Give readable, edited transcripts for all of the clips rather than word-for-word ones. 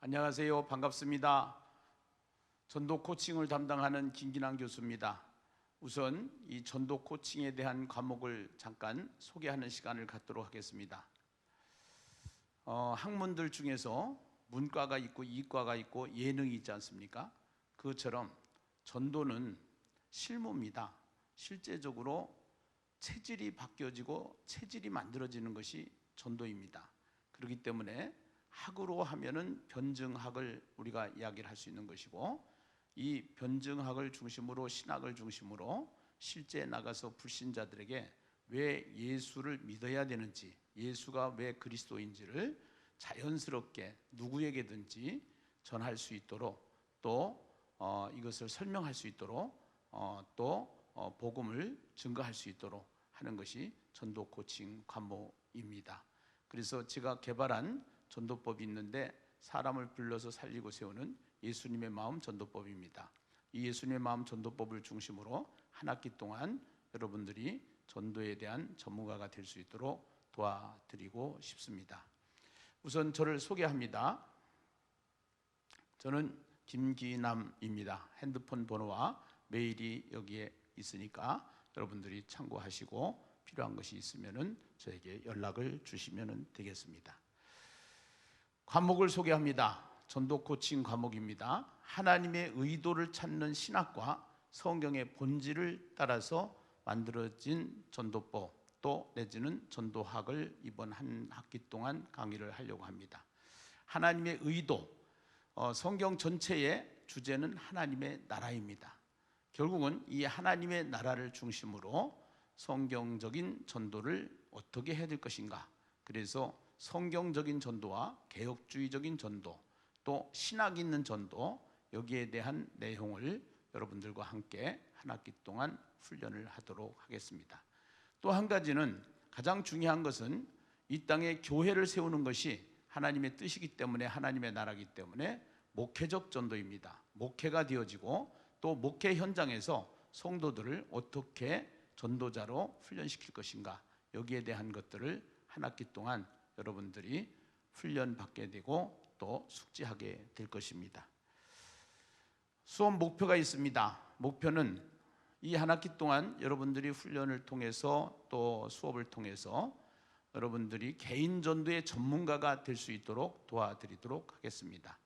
안녕하세요. 반갑습니다. 전도 코칭을 담당하는 김기남 교수입니다. 우선 이 전도 코칭에 대한 과목을 잠깐 소개하는 시간을 갖도록 하겠습니다. 학문들 중에서 문과가 있고 이과가 있고 예능이 있지 않습니까? 그것처럼 전도는 실무입니다. 실제적으로 체질이 바뀌어지고 체질이 만들어지는 것이 전도입니다. 그렇기 때문에 학으로 하면은 변증학을 우리가 이야기를 할 수 있는 것이고, 이 변증학을 중심으로 신학을 중심으로 실제 나가서 불신자들에게 왜 예수를 믿어야 되는지, 예수가 왜 그리스도인지를 자연스럽게 누구에게든지 전할 수 있도록, 또 이것을 설명할 수 있도록, 또 복음을 증거할 수 있도록 하는 것이 전도 코칭 과목입니다. 그래서 제가 개발한 전도법이 있는데, 사람을 불러서 살리고 세우는 예수님의 마음 전도법입니다. 이 예수님의 마음 전도법을 중심으로 한 학기 동안 여러분들이 전도에 대한 전문가가 될 수 있도록 도와드리고 싶습니다. 우선 저를 소개합니다. 저는 김기남입니다. 핸드폰 번호와 메일이 여기에 있으니까 여러분들이 참고하시고 필요한 것이 있으면 저에게 연락을 주시면 되겠습니다. 과목을 소개합니다. 전도 코칭 과목입니다. 하나님의 의도를 찾는 신학과 성경의 본질을 따라서 만들어진 전도법, 또 내지는 전도학을 이번 한 학기 동안 강의를 하려고 합니다. 하나님의 의도, 성경 전체의 주제는 하나님의 나라입니다. 결국은 이 하나님의 나라를 중심으로 성경적인 전도를 어떻게 해야 될 것인가. 그래서 성경적인 전도와 개혁주의적인 전도, 또 신학 있는 전도, 여기에 대한 내용을 여러분들과 함께 한 학기 동안 훈련을 하도록 하겠습니다. 또 한 가지는, 가장 중요한 것은 이 땅에 교회를 세우는 것이 하나님의 뜻이기 때문에, 하나님의 나라이기 때문에 목회적 전도입니다. 목회가 되어지고 또 목회 현장에서 성도들을 어떻게 전도자로 훈련시킬 것인가, 여기에 대한 것들을 한 학기 동안 여러분들이 훈련받게 되고 또 숙지하게 될 것입니다. 수업 목표가 있습니다. 목표는 이 한 학기 동안 여러분들이 훈련을 통해서 또 수업을 통해서 여러분들이 개인 전도의 전문가가 될 수 있도록 도와드리도록 하겠습니다.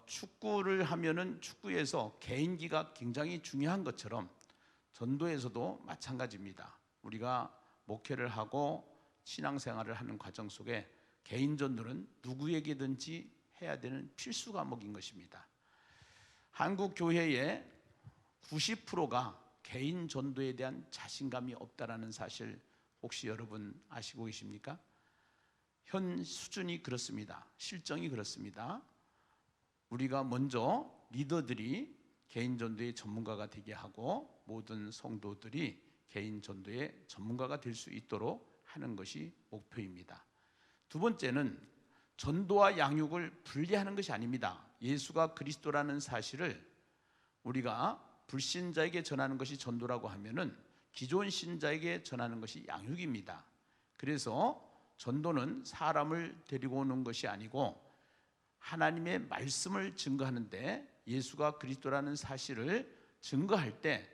축구를 하면은 축구에서 개인기가 굉장히 중요한 것처럼 전도에서도 마찬가지입니다. 우리가 목회를 하고 신앙생활을 하는 과정 속에 개인 전도는 누구에게든지 해야 되는 필수 과목인 것입니다. 한국 교회의 90%가 개인 전도에 대한 자신감이 없다라는 사실 혹시 여러분 아시고 계십니까? 현 수준이 그렇습니다. 실정이 그렇습니다. 우리가 먼저 리더들이 개인 전도의 전문가가 되게 하고 모든 성도들이 개인 전도의 전문가가 될 수 있도록 하는 것이 목표입니다. 두 번째는 전도와 양육을 분리하는 것이 아닙니다. 예수가 그리스도라는 사실을 우리가 불신자에게 전하는 것이 전도라고 하면은 기존 신자에게 전하는 것이 양육입니다. 그래서 전도는 사람을 데리고 오는 것이 아니고 하나님의 말씀을 증거하는데, 예수가 그리스도라는 사실을 증거할 때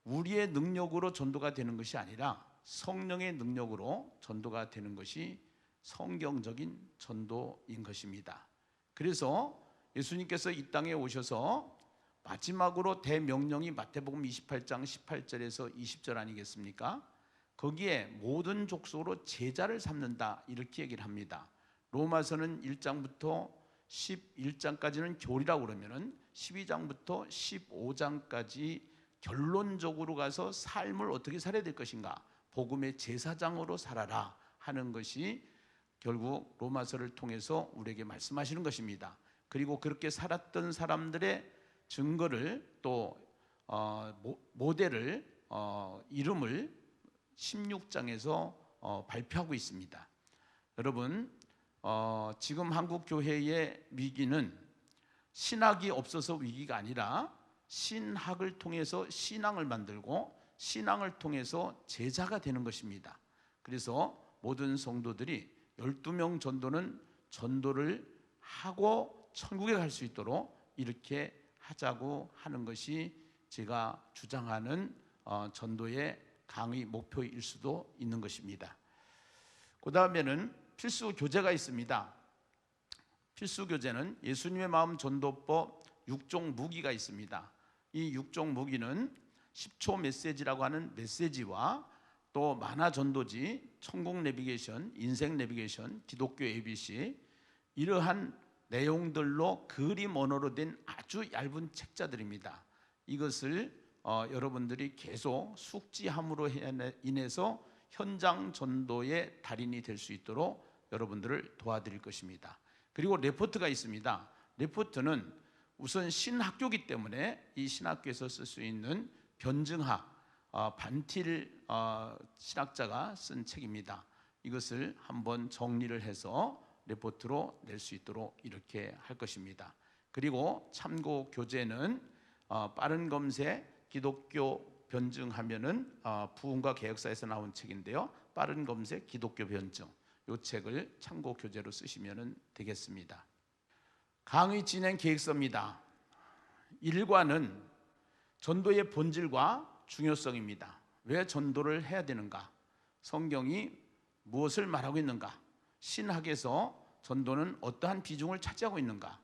우리의 능력으로 전도가 되는 것이 아니라 성령의 능력으로 전도가 되는 것이 성경적인 전도인 것입니다. 그래서 예수님께서 이 땅에 오셔서 마지막으로 대명령이 마태복음 28장 18절에서 20절 아니겠습니까? 거기에 모든 족속으로 제자를 삼는다, 이렇게 얘기를 합니다. 로마서는 1장부터 11장까지는 교리라고 그러면은 12장부터 15장까지 결론적으로 가서 삶을 어떻게 살아야 될 것인가, 복음의 제사장으로 살아라 하는 것이 결국 로마서를 통해서 우리에게 말씀하시는 것입니다. 그리고 그렇게 살았던 사람들의 증거를, 또 모델을, 이름을 16장에서 발표하고 있습니다. 여러분, 지금 한국 교회의 위기는 신학이 없어서 위기가 아니라 신학을 통해서 신앙을 만들고 신앙을 통해서 제자가 되는 것입니다. 그래서 모든 성도들이 12명 전도는 전도를 하고 천국에 갈 수 있도록 이렇게 하자고 하는 것이 제가 주장하는 전도의 강의 목표일 수도 있는 것입니다. 그 다음에는 필수 교재가 있습니다. 필수 교재는 예수님의 마음 전도법 6종 무기가 있습니다. 이 6종 무기는 10초 메시지라고 하는 메시지와 또 만화 전도지, 천국 내비게이션, 인생 내비게이션, 기독교 ABC 이러한 내용들로 그림 언어로 된 아주 얇은 책자들입니다. 이것을 여러분들이 계속 숙지함으로 인해서 현장 전도의 달인이 될 수 있도록 여러분들을 도와드릴 것입니다. 그리고 레포트가 있습니다. 레포트는 우선 신학교이기 때문에 이 신학교에서 쓸 수 있는 변증학, 반틸 신학자가 쓴 책입니다. 이것을 한번 정리를 해서 레포트로 낼 수 있도록 이렇게 할 것입니다. 그리고 참고 교재는 빠른 검색 기독교 변증하면은 부흥과 개혁사에서 나온 책인데요. 빠른 검색 기독교 변증, 이 책을 참고 교재로 쓰시면 되겠습니다. 강의 진행 계획서입니다. 1과는 전도의 본질과 중요성입니다. 왜 전도를 해야 되는가? 성경이 무엇을 말하고 있는가? 신학에서 전도는 어떠한 비중을 차지하고 있는가?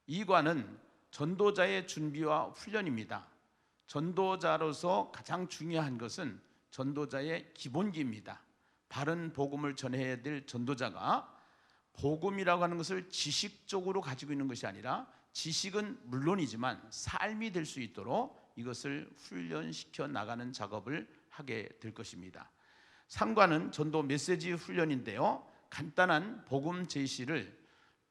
2과는 전도자의 준비와 훈련입니다. 전도자로서 가장 중요한 것은 전도자의 기본기입니다. 바른 복음을 전해야 될 전도자가 복음이라고 하는 것을 지식적으로 가지고 있는 것이 아니라 지식은 물론이지만 삶이 될 수 있도록 이것을 훈련시켜 나가는 작업을 하게 될 것입니다. 3과는 전도 메시지 훈련인데요. 간단한 복음 제시를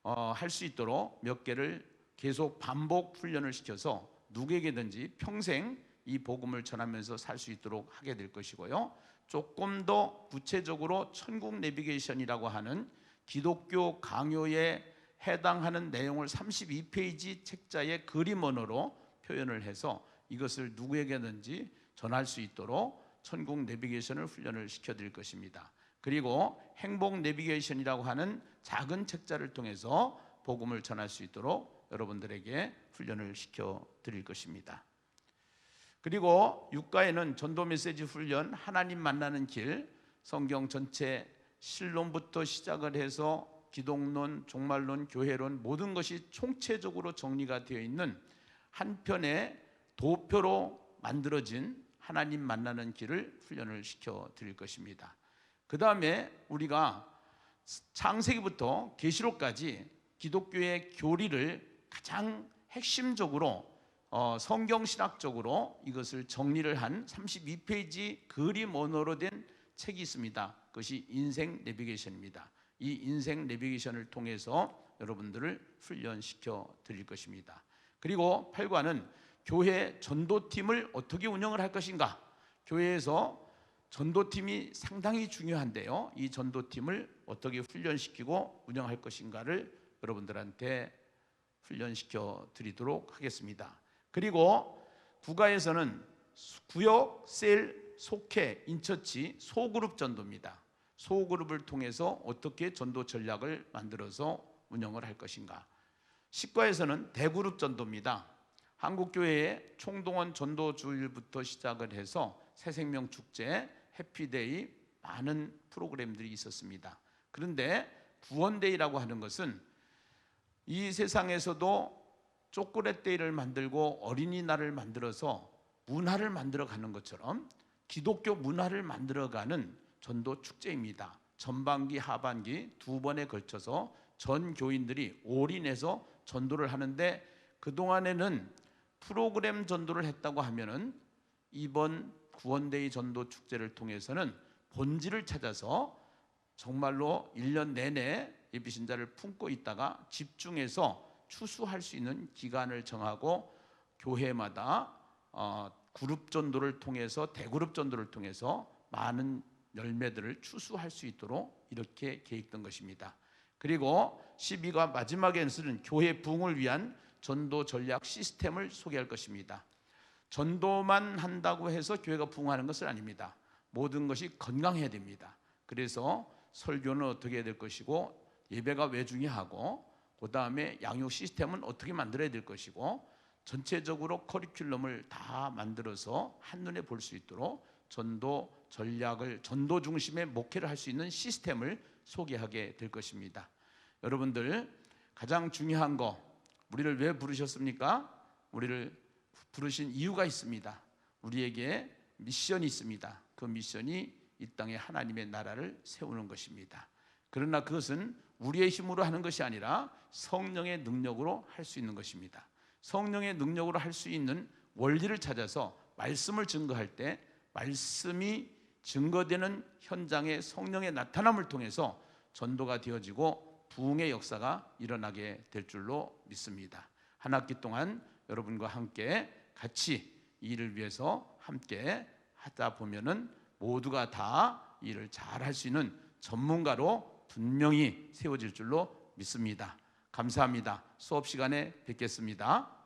할 수 있도록 몇 개를 계속 반복 훈련을 시켜서 누구에게든지 평생 이 복음을 전하면서 살 수 있도록 하게 될 것이고요. 조금 더 구체적으로 천국 내비게이션이라고 하는 기독교 강요에 해당하는 내용을 32페이지 책자의 그림 언어로 표현을 해서 이것을 누구에게든지 전할 수 있도록 천국 내비게이션을 훈련을 시켜드릴 것입니다. 그리고 행복 내비게이션이라고 하는 작은 책자를 통해서 복음을 전할 수 있도록 여러분들에게 훈련을 시켜드릴 것입니다. 그리고 6과에는 전도 메시지 훈련, 하나님 만나는 길, 성경 전체 신론부터 시작을 해서 기독론, 종말론, 교회론 모든 것이 총체적으로 정리가 되어 있는 한 편의 도표로 만들어진 하나님 만나는 길을 훈련을 시켜드릴 것입니다. 그 다음에 우리가 창세기부터 계시록까지 기독교의 교리를 가장 핵심적으로 성경신학적으로 이것을 정리를 한 32페이지 그림 언어로 된 책이 있습니다. 그것이 인생 내비게이션입니다. 이 인생 내비게이션을 통해서 여러분들을 훈련시켜 드릴 것입니다. 그리고 8과는 교회 전도팀을 어떻게 운영을 할 것인가? 교회에서 전도팀이 상당히 중요한데요. 이 전도팀을 어떻게 훈련시키고 운영할 것인가를 여러분들한테 훈련시켜 드리도록 하겠습니다. 그리고 9과에서는 구역, 셀, 속회, 인처치, 소그룹 전도입니다. 소그룹을 통해서 어떻게 전도 전략을 만들어서 운영을 할 것인가. 10과에서는 대그룹 전도입니다. 한국교회의 총동원 전도 주일부터 시작을 해서 새생명 축제, 해피데이 많은 프로그램들이 있었습니다. 그런데 구원데이라고 하는 것은 이 세상에서도 초콜릿데이를 만들고 어린이날을 만들어서 문화를 만들어가는 것처럼 기독교 문화를 만들어가는 전도 축제입니다. 전반기, 하반기 두 번에 걸쳐서 전 교인들이 올인해서 전도를 하는데 그동안에는 프로그램 전도를 했다고 하면은 이번 구원데이 전도 축제를 통해서는 본질을 찾아서 정말로 1년 내내 예비신자를 품고 있다가 집중해서 추수할 수 있는 기간을 정하고 교회마다 그룹 전도를 통해서 대그룹 전도를 통해서 많은 열매들을 추수할 수 있도록 이렇게 계획된 것입니다. 그리고 12과 마지막에는 교회 부흥을 위한 전도 전략 시스템을 소개할 것입니다. 전도만 한다고 해서 교회가 부흥하는 것은 아닙니다. 모든 것이 건강해야 됩니다. 그래서 설교는 어떻게 해야 될 것이고 예배가 왜 중요하고 그 다음에 양육 시스템은 어떻게 만들어야 될 것이고, 전체적으로 커리큘럼을 다 만들어서 한눈에 볼 수 있도록 전도 전략을, 전도 중심의 목회를 할 수 있는 시스템을 소개하게 될 것입니다. 여러분들, 가장 중요한 거, 우리를 왜 부르셨습니까? 우리를 부르신 이유가 있습니다. 우리에게 미션이 있습니다. 그 미션이 이 땅에 하나님의 나라를 세우는 것입니다. 그러나 그것은 우리의 힘으로 하는 것이 아니라 성령의 능력으로 할 수 있는 것입니다. 성령의 능력으로 할 수 있는 원리를 찾아서 말씀을 증거할 때 말씀이 증거되는 현장의 성령의 나타남을 통해서 전도가 되어지고 부흥의 역사가 일어나게 될 줄로 믿습니다. 한 학기 동안 여러분과 함께 같이 이 일을 위해서 함께 하다 보면은 모두가 다 일을 잘 할 수 있는 전문가로 분명히 세워질 줄로 믿습니다. 감사합니다. 수업 시간에 뵙겠습니다.